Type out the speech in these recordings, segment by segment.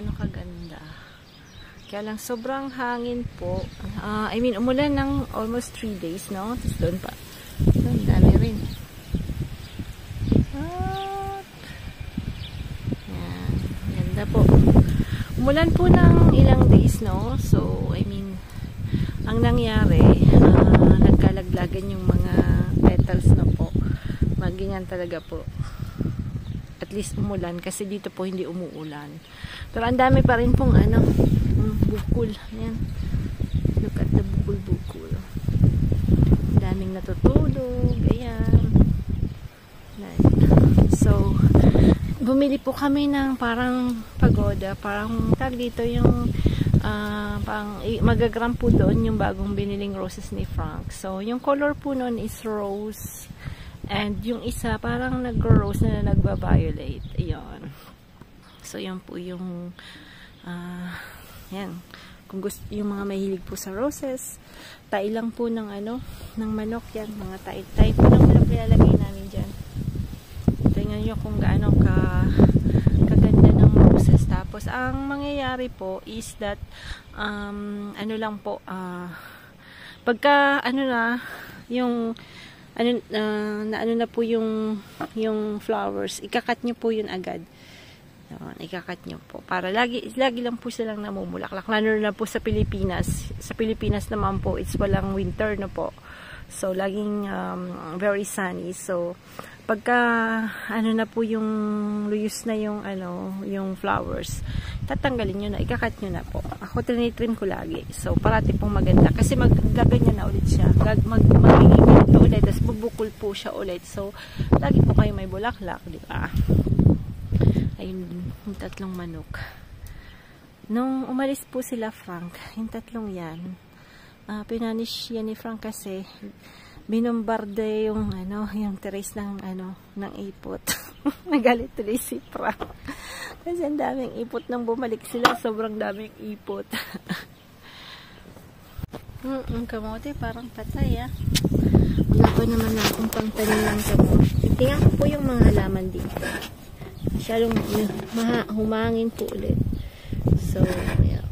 gaano kaganda. Kaya lang sobrang hangin po. I mean, umulan ng almost 3 days, no? Tapos doon pa. Doon, dami rin. Yan. Ganda po. Umulan po ng ilang days, no? So, I mean, ang nangyari, nagkalaglagan yung mga petals na po. Ganyan talaga po. At least umulan kasi dito po hindi umuulan. Pero ang dami pa rin pong bukol. Ayan. Look at the bukol-bukol. Daming natutulog. Ayan. So, bumili po kami ng parang pagoda. Parang tag dito yung magagram po doon yung bagong biniling roses ni Frank. So, yung color po noon is rose. And yung isa parang nag-rose na nagba-violet. Ayan. So, yan po yung yan. Kung gusto yung mga mahilig po sa roses, tayo lang po ng ng manok yan. Mga tayo po ng manok nilalagay namin dyan. Tingnan nyo kung gaano kaganda ng roses. Tapos, ang mangyayari po is that lang po pagka yung na po yung flowers, ikakat nyo po yun agad. Ikakat nyo po. Para lagi lang po silang namumulaklak. Lalo na po sa Pilipinas. Sa Pilipinas naman po, it's walang winter na po. So, laging very sunny. So, pagka na po yung luyos na yung flowers, tatanggalin nyo na, ikakat nyo na po. Ako tinitrim ko lagi. So, parati pong maganda. Kasi maggaganyan na ulit siya. Magiging ganito ulit. Tapos, bubukol po siya ulit. So, lagi po kayo may bulaklak. Diba? Ayun, yung tatlong manok. Nung umalis po sila Frank, yung tatlong yan, pinanish yan ni Frank kasi binombarde yung terrace ng ipot. Nagalit tuloy si Frank. Kasi ang daming ipot nang bumalik sila, sobrang daming ipot. Ang kamote parang patay Wala pa naman akong pangtanim ng kamote. Tingnan ko po yung mga halaman dito. Masyadong humangin po ulit. So, yeah.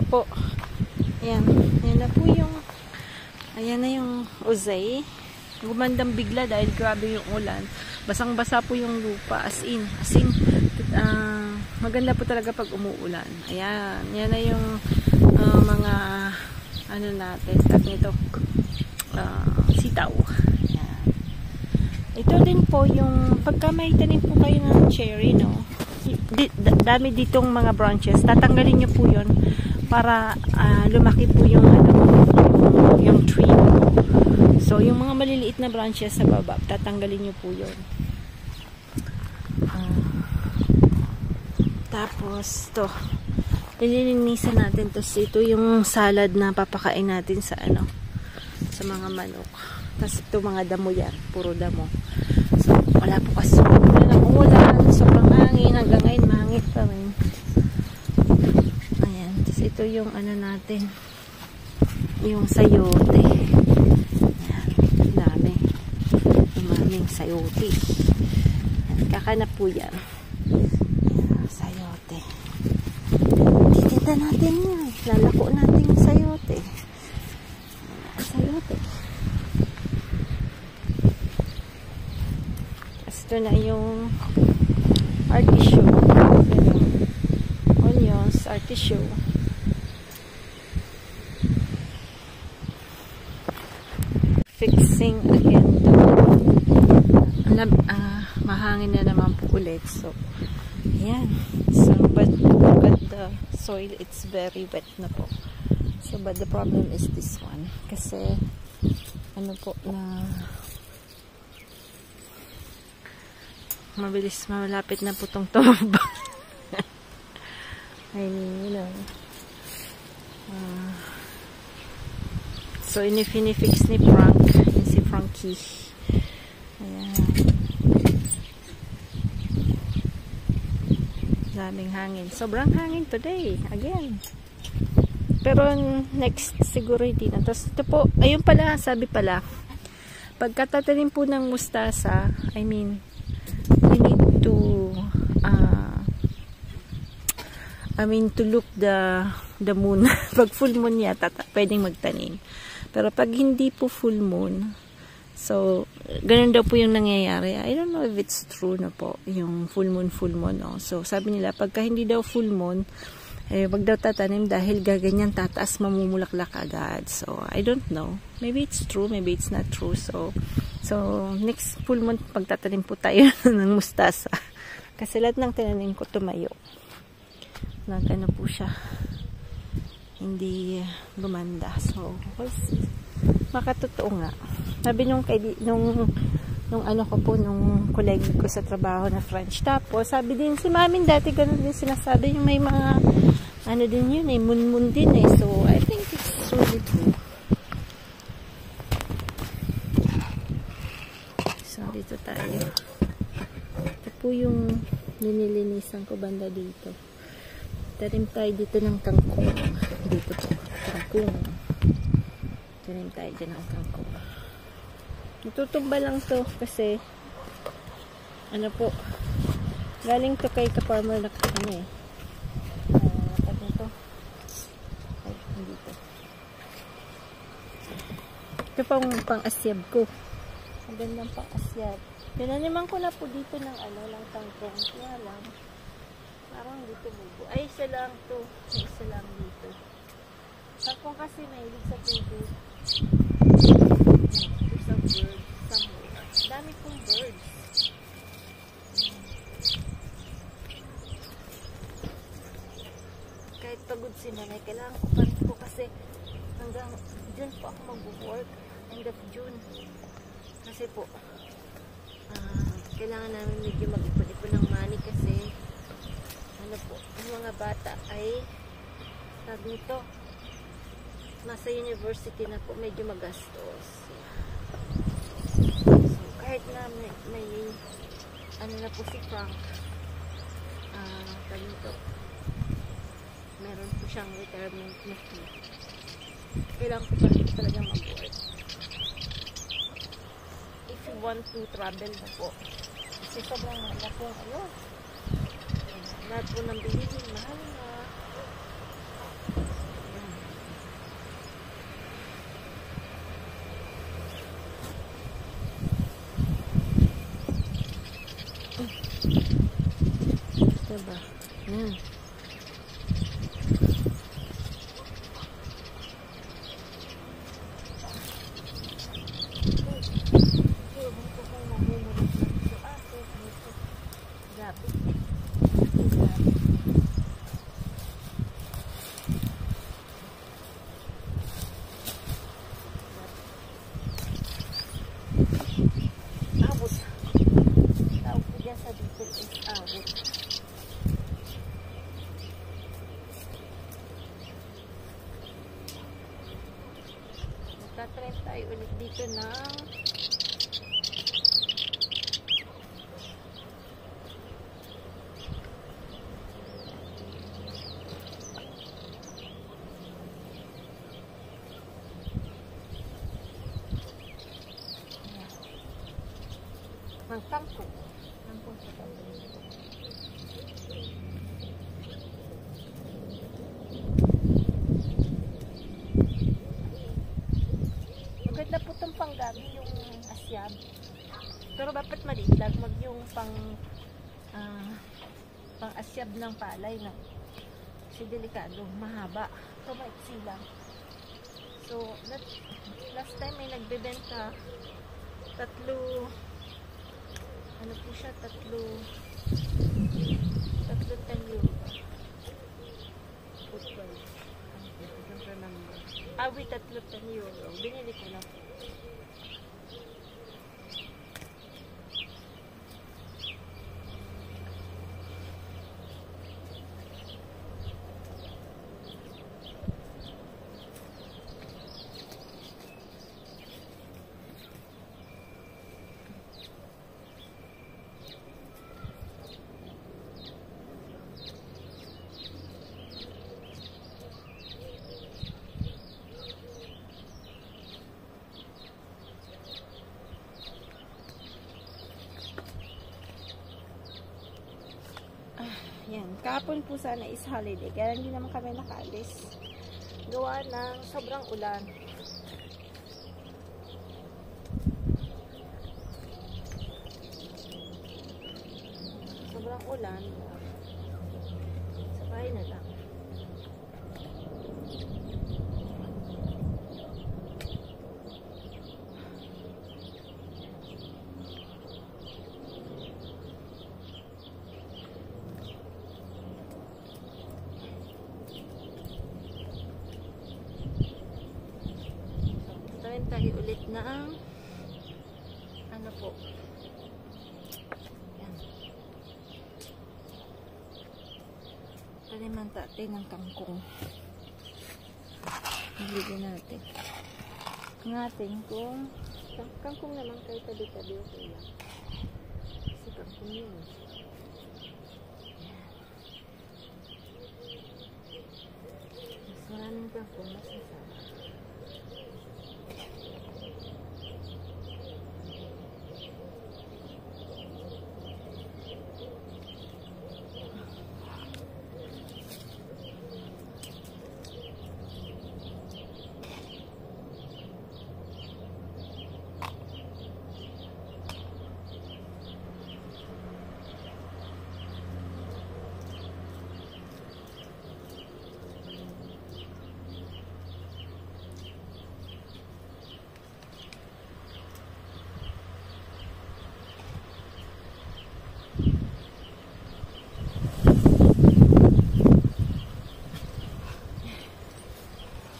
Po. Ayan. Ayan na po yung ayan na yung uzay. Gumandang bigla dahil grabe yung ulan. Basang-basa po yung lupa. As in maganda po talaga pag umuulan. Ayan. Yan na yung mga natin. Tag nito. Sitaw. Ayan. Ito din po yung pagka may tanim po kayo ng cherry, no? Dami ditong mga branches. Tatanggalin nyo po yun para lumaki po yung tree. So, yung mga maliliit na branches sa baba, tatanggalin nyo po yun. Tapos, to. Nililinisan natin. Tapos, ito yung salad na papakain natin sa sa mga manok. Tapos ito mga damo yan, puro damo. So wala po kasi umulan, sobrang hangin, hanggang ngayon mahangin pa rin. Ayan, tapos ito yung ano natin, yung sayote. Ayan, dami. Daming sayote. Ayan, kakanap po yan. Ayan, sayote. Titinda natin yan. Lalako natin yung sayote. Sayote. Ito na yung artichoke. Onions, artichoke. Fixing again to mahangin na naman po ulit. So, ayan. So, but the soil, it's very wet na po. So, but the problem is this one. Kasi, ano po, na mabilis, malapit na po itong tumaba. I mean, you know. So, inifix ni Frank. Yung si Frankie. Ayan. Daming hangin. Sobrang hangin today. Again. Pero, next, siguro hindi na. Tapos, ito po, ayun pala, sabi pala, pagkatatanim po ng mustasa, I mean, you need to to look the moon. Pag full moon yata pwedeng magtanim, pero pag hindi po full moon, so ganun daw po yung nangyayari. I don't know if it's true na po yung full moon no? So sabi nila pagka hindi daw full moon, wag daw tatanim dahil gaganyan tataas, mamumulaklak agad. So I don't know, maybe it's true, maybe it's not true. So next full moon pagtatanim po tayo ng mustasa. Kasi lahat ng tinanim ko tumayo. Nagano po siya. Hindi gumanda. So, makatotoo nga. Sabi nung ano ko po, nung colleague ko sa trabaho na French. Tapos, sabi din si Mamin dati ganun din sinasabi yung may mga ano din yun moon din So, I think it's really true. So, dito tayo. Ito po yung linilinisan ko banda dito. Tanim tayo dito ng kangkong. Dito po. Kangkong. Tanim tayo dyan ng kangkong. Natutumba lang to kasi ano po, galing to kay ka-farmer na ano tabi to. Ay, dito. Ito pang-asyab ko. Ang gandang pang-asyab. Tinaniman ko na po dito ng ng kangkong. Kaya lang. Parang dito bubo. Ay, isa lang to. May isa lang dito. Kangkong kasi mahilig sa tubig. There's a bird somewhere. Dami pong birds. Kahit pagod si nanay, kailangan ko pa rin po kasi hanggang June po ako mag-work. End of June. Kasi po, kailangan namin medyo mag-ipon-ipon ng money kasi ano po, yung mga bata ay sabi nito, nasa university na po, medyo magastos. So, kahit na may ano na po si Frank, sabi nito, meron po siyang retirement na fee. Kailangan ko pa rin talaga mag-work. If you want to travel na po, kasi sobrang mahal po lahat po ng bilihin, mahal na. Diba? Yan. Ng kangkong. Kangkong sa kangkong. Maganda po itong panggabi yung asyab. Pero dapat maliit lang. Mag yung pang asyab ng palay na. Kasi delikado. Mahaba. So maiksi lang. So last time may nagbebenta tatlo ano po siya, tatlo 10 euro. Awi tatlo 10 euro. Binili ko na po. Yan. Kahapon po sana is holiday. Kaya hindi naman kami nakaalis. Gawa ng sobrang ulan. Sobrang ulan. Sa bahay na lang. Tayo ulit na ang ano po, yan, taniman natin ng kangkong. Nilagyan natin ang ating kangkong naman kayo tabi-tabi okay lang kasi kangkong yun. Mas maraming kangkong mas masama.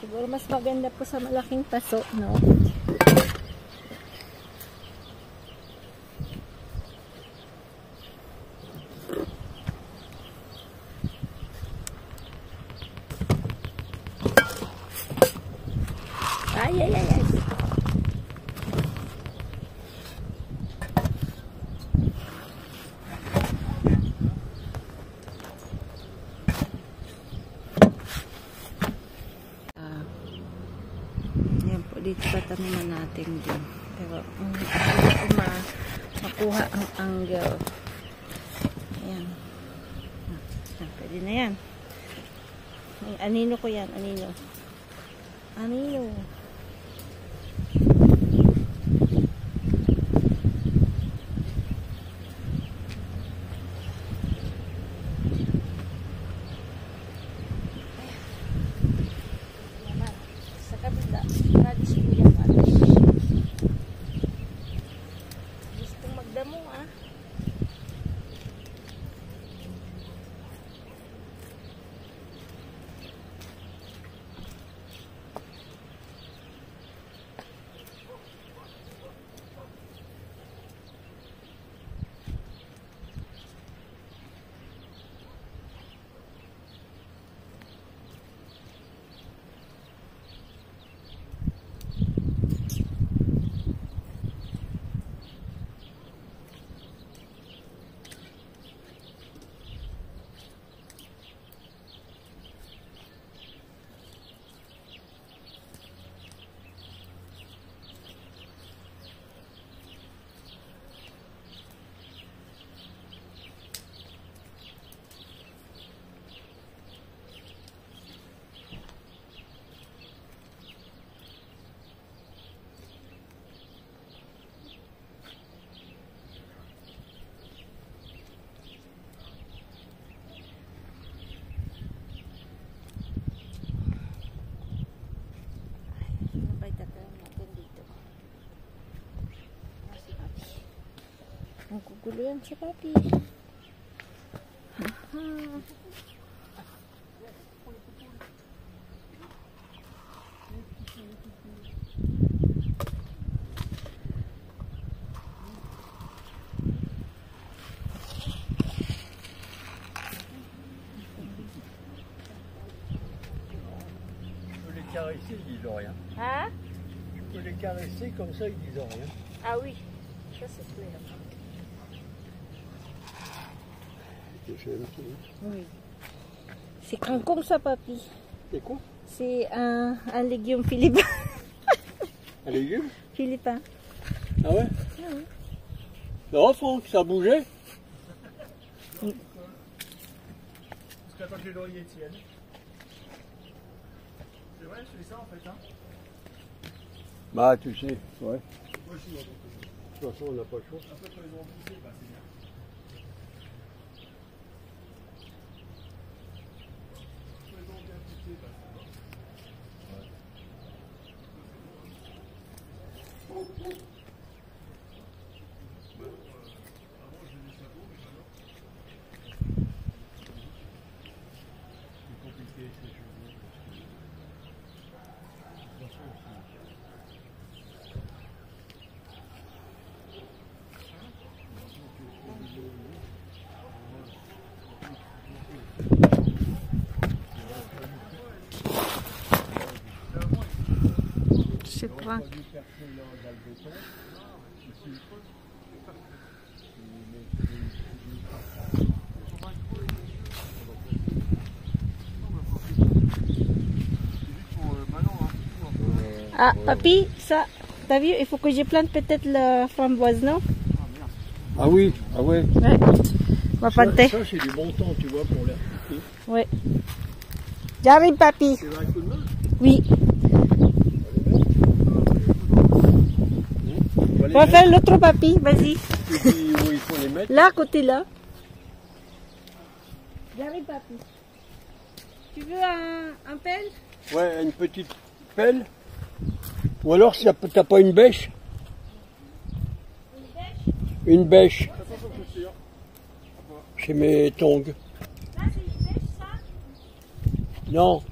Siguro mas maganda po sa malaking paso, no? Ay, ay, ay, ay. Dito tataniman natin din. Pero hindi ko makuha ang angle. Ayan. Pwede na yan. Anino ko yan. Anino. Anino. Magulo yan si Papi. Caresser, ils disent rien. Hein? Tu peux les caresser comme ça, ils disent rien. Ah oui, ça c'est clair. Oui. C'est kangkong ça, Papi. C'est quoi? C'est un légume philippin. Un légume? Philippin. Ah ouais? Ah oui. Non, Franck, ça a bougé? Oui. Parce qu'attends que les lauriers tiennent. C'est vrai, je fais ça en fait. Hein. Bah, tu sais, ouais. Moi je suis dans ton côté. De toute façon, on n'a pas le choix. Après, quand ils ont poussé, bah c'est bien. Quand ils ont bien poussé, bah ça va. Avant, je faisais chapeau, mais maintenant. C'est compliqué avec les cheveux. Je sais pas. Ah, Papi, ça, t'as vu, il faut que je plante peut-être la framboise, non? Ah oui, ah ouais. Ouais. On va planter. Ça c'est du bon temps, tu vois, pour l'air. Ouais. J'arrive, Papi. Tu veux un coup de main? Oui. On On va faire l'autre, Papi, vas-y. Tu dis où il faut les mettre? Là, côté là. J'arrive, Papi. Tu veux un pelle? Ouais, une petite pelle. Ou alors, si t'as pas une bêche? Une bêche. Chez mes tongs. Là, c'est une bêche, ça? Non.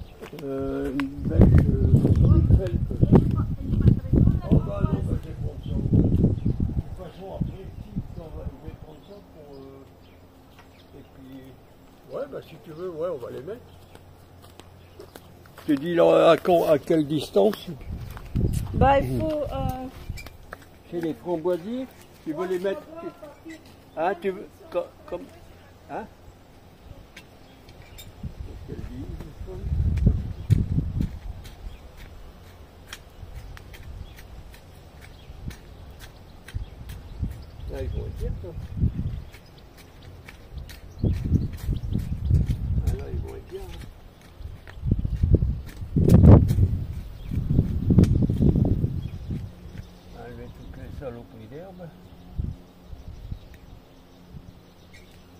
Une bêche. Une pelle. Oh bah non, bah je vais prendre ça. De toute façon, après, je vais prendre ça pour. Et puis. Ouais, bah si tu veux, ouais, on va les mettre. Je te dis là, à quelle distance? Bah, il faut... C'est les framboisiers. Tu veux les mettre. Hein, tu veux. Comme. Hein? Qu'est-ce qu'elle dit, cette femme? Là, ils vont être bien, ça. Ah, là, ils vont être bien. Hein. Enlever toutes les saloperies d'herbe. De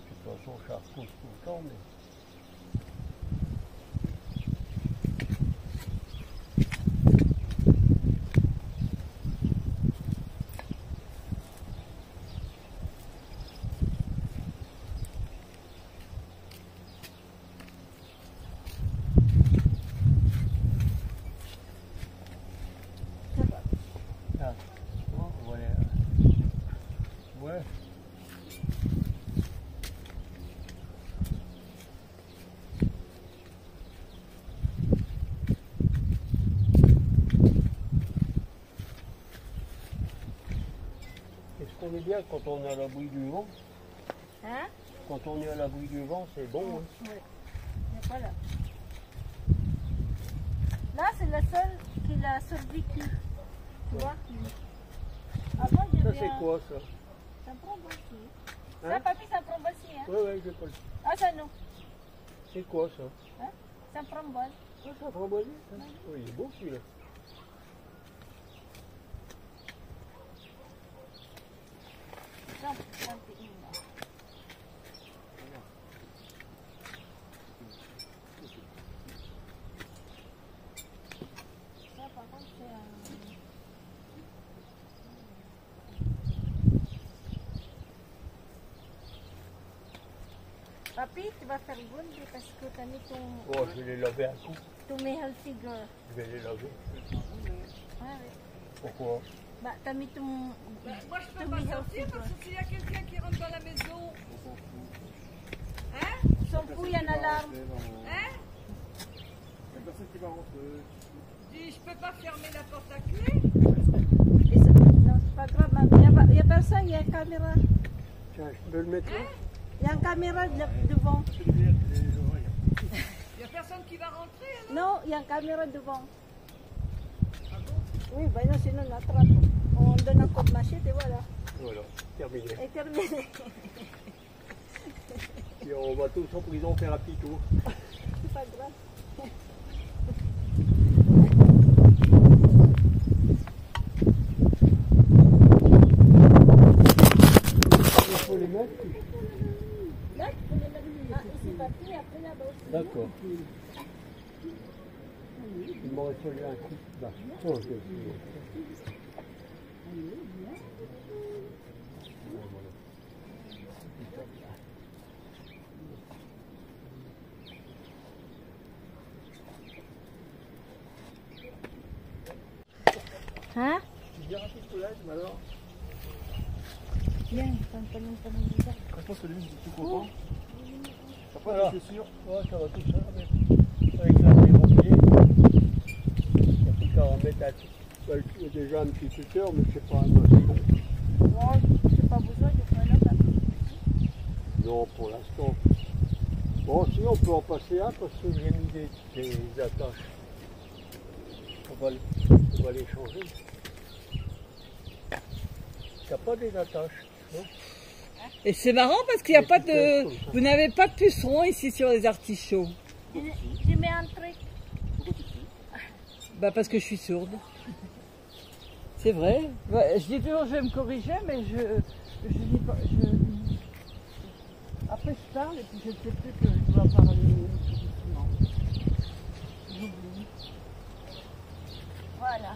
toute façon, ça repousse tout le temps, mais. Ah, bon, voilà. Ouais. Est-ce qu'on est bien quand on est à l'abri du vent? Hein? Quand on est à l'abri du vent, c'est bon. Hein. Oui. Voilà. Là, c'est la seule qui a survécu. Tu vois? Avant, il y Ça, avait c'est quoi, ça? Ça prend aussi. Hein? Ça, Papi, ça prend aussi. Hein? Ouais, ouais, j'ai pas le. Ah, ça, non. C'est quoi, ça? Hein? Ça prend bon. Ça, ça framboisier, ça? Oui, il est beau, celui-là. Ça, ça, c'est une. Ça, par contre, c'est un... Papi, tu vas faire good parce que tu as mis ton... Bon, je vais les laver un coup. To me healthy girl. Je vais les laver. Ouais, ouais. Pourquoi? Bah, t'as mis ton... Moi, je peux pas sortir parce que s'il y a quelqu'un qui rentre dans la maison. Hein? Son pouille en alarme. Hein? Il y a personne qui va rentrer. Je dis, je peux pas fermer la porte à clé. Non, c'est pas grave, maman. Il y a personne, il y a une caméra. Tiens, je peux le mettre là? Il y a une caméra devant. Il y a personne qui va rentrer, alors? Non, il y a une caméra devant. Oui, ben non, sinon on attrape. On donne un coup de machette et voilà. Voilà, terminé. Et terminé. Et on va tous en prison faire un petit tour. C'est pas grave. Il faut les mettre. Là, tu peux les mettre. Ah, ici, papier, après là-bas aussi. D'accord. Il m'aurait fallu un coup. Là. Oh, Hein? Tu viens un picolage, mais alors? Bien, tanong dito. Je pense que lui, il est tout content. T'as pas Voilà. de chaussures? Ouais, ça va tout ça avec la démontier. Il n'y a plus qu'à en mettre un petit. Il y a déjà un petit tuteur, mais c'est pas un aussi bon. Non, j'ai pas besoin de faire là, papier. Non, pour l'instant. Bon, sinon on peut en passer un parce que j'ai mis des attaches. On va les changer. Il n'y a pas des attaches, non? Et c'est marrant parce qu'il n'y a pas de... Vous n'avez pas de pucerons ici sur les artichauts. Je mets un truc. Bah parce que je suis sourde. C'est vrai. Ouais, je dis toujours je vais me corriger, mais je dis pas... Après je parle et puis je ne sais plus que je dois parler doucement. J'oublie. Voilà.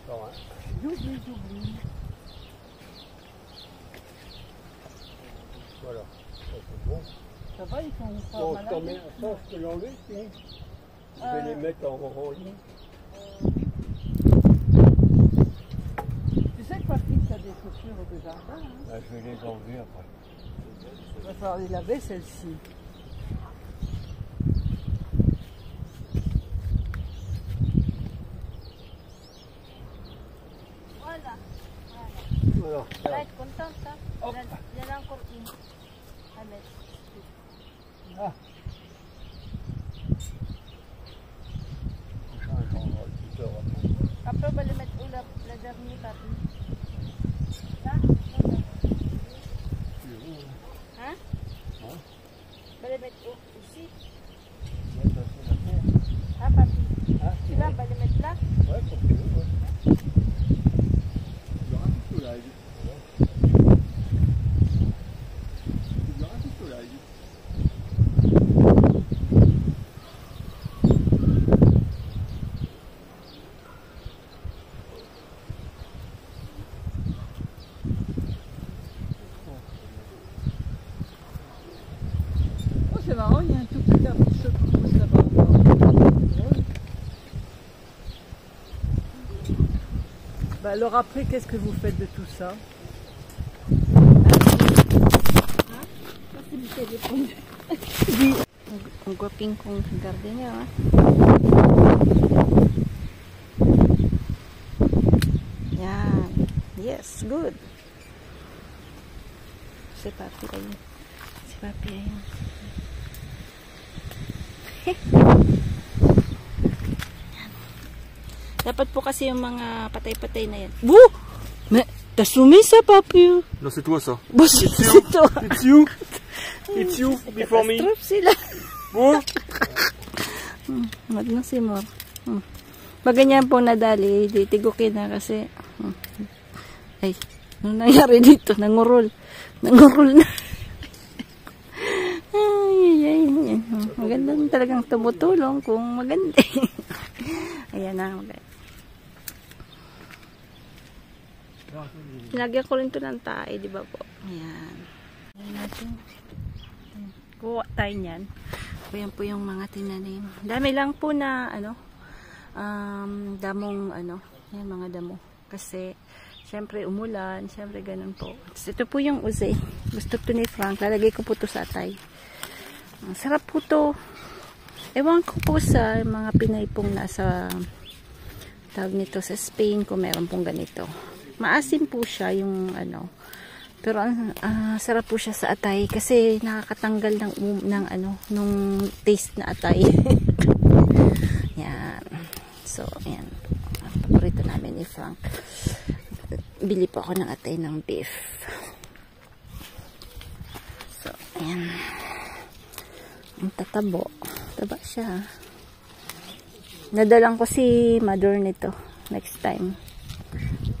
Non, hein. J'oublie. Voilà, ça c'est bon. Ça va, ils sont pas Donc, malades. je t'en mets ça, je peux l'enlever, sinon. Je vais les mettre en ligne. Tu sais que Patrick a des chaussures de jardin, hein? Là, je vais les enlever après. Il va falloir les laver celles-ci. Voilà. Voilà. Tu vas être contente, hein? Il y en a encore une à mettre. Ah. On change, on va le tuteur après. Après, on va les mettre où la dernière papier? Là? Hein? Hein? On va les mettre où? Ici? Ouais, ça, c'est la terre. Ah, papier. Ah, Celui-là, on va les mettre là? ouais, comme tu veux, ouais. Il y aura un picolage. Il y aura un picolage. Oh, c'est marrant, il y a un tout petit artichaut qui pousse là-bas encore. Bah alors après, qu'est-ce que vous faites de tout ça? Ang gwaping kong gardenia, ah. Yan. Yes, good. Si Papi ayun. Si Papi ayun. Dapat po kasi yung mga patay-patay na yan. Woo! Tas sumisa, Papi. Non, c'est toi ça. Boss, ito. It's you. It's you before me. Kastrop sila. Oh. Wag na si Mor. Pag ganyan po nadali, titigukin na kasi. Ay, ano nangyari dito? Nangurol. Nangurol na. Ay. Maganda talagang tumutulong kung maganda. Ayan na. Sinagyan ko rin ito ng tae, di ba po? Ayan. Ayan natin. Ayan. Kuha tayo niyan. Ayan po yung mga tinanim. Dami lang po na damong yan mga damo. Kasi syempre umulan, syempre ganun po. So, ito po yung uze. Gusto to ni Frank. Lalagay ko po to sa atay. Ang sarap po to. Ewan ko po sa mga Pinay pong nasa tawag nito sa Spain kung meron pong ganito. Maasim po siya yung pero sarap po siya sa atay kasi nakakatanggal nung taste na atay. Yan. So, yan. Ang paborito namin ni Frank. Bili po ako ng atay ng beef. So, yan. Ang tatabo. Taba siya. Nadalang ko si mother nito next time.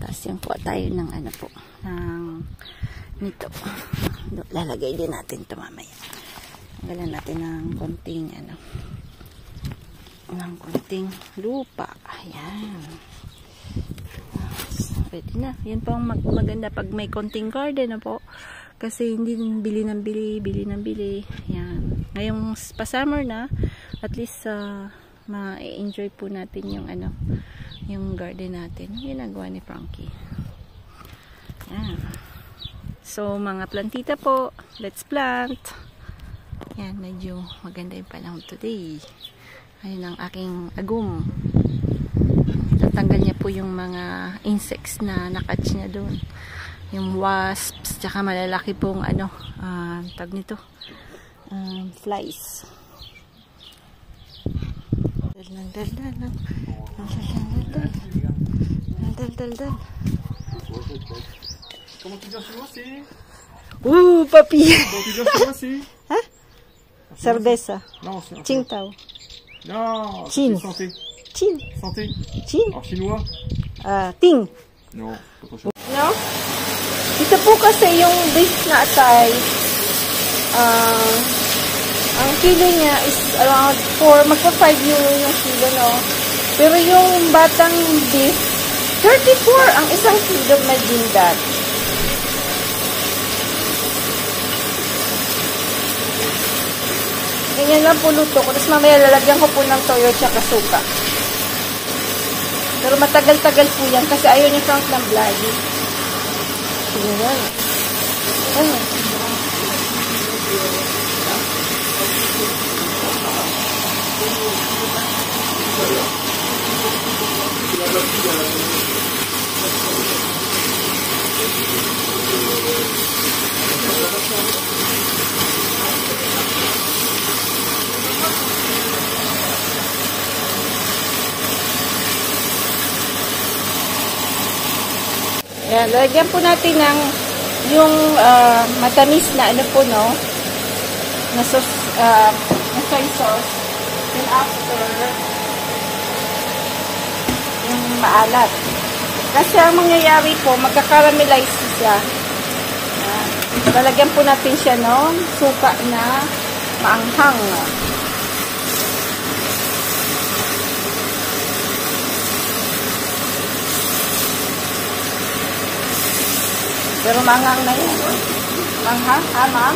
Tapos yung kuha tayo ng nito. Lalagay din natin ito mamaya. Tanggalan natin ng konting konting lupa. Ayan. Pwede na. Yan po ang maganda pag may konting garden po. Kasi hindi bili ng bili. Yan. Ngayong pa-summer na, at least ma-enjoy po natin yung yung garden natin. Yung ginagawa ni Frankie. Yan. So, mga plantita po, let's plant. Yan, medyo maganda yung panahon today. Ayun ang aking agum. Tatanggal niya po yung mga insects na nakatch niya doon. Yung wasps, tsaka malalaki pong tag nito. Flies. Dal. Comment tu dis en chinois, c'est? Ouh, papi! Comment tu dis en chinois, c'est? Hein? Cerveza. Non, c'est... Tsingtao. Non, Chin. c'est santé. Chin. Santé. Chin. En chinois? Ting. Non, pas trop chaud. No? Ito po kasi yung beef na atay. Ang kilo niya is around magpa 5 euro yung kilo, no? Pero yung batang beef, 34 ang isang kilo, imagine that. Ganyan lang po luto ko. Tapos mamaya lalagyan ko po ng toyo tsaka suka. Pero matagal-tagal po yan kasi ayaw ni Frank ng bloody. Sige yan. Yan, lagyan po natin ng yung matamis na po, no? Na soy sauce. Then after, yung maalat. Kasi ang mangyayari po, magkakaramelize siya. Lalagyan po natin siya ng suka na maanghang. Pero manghang na yan. Manghang? Ha, ma'am?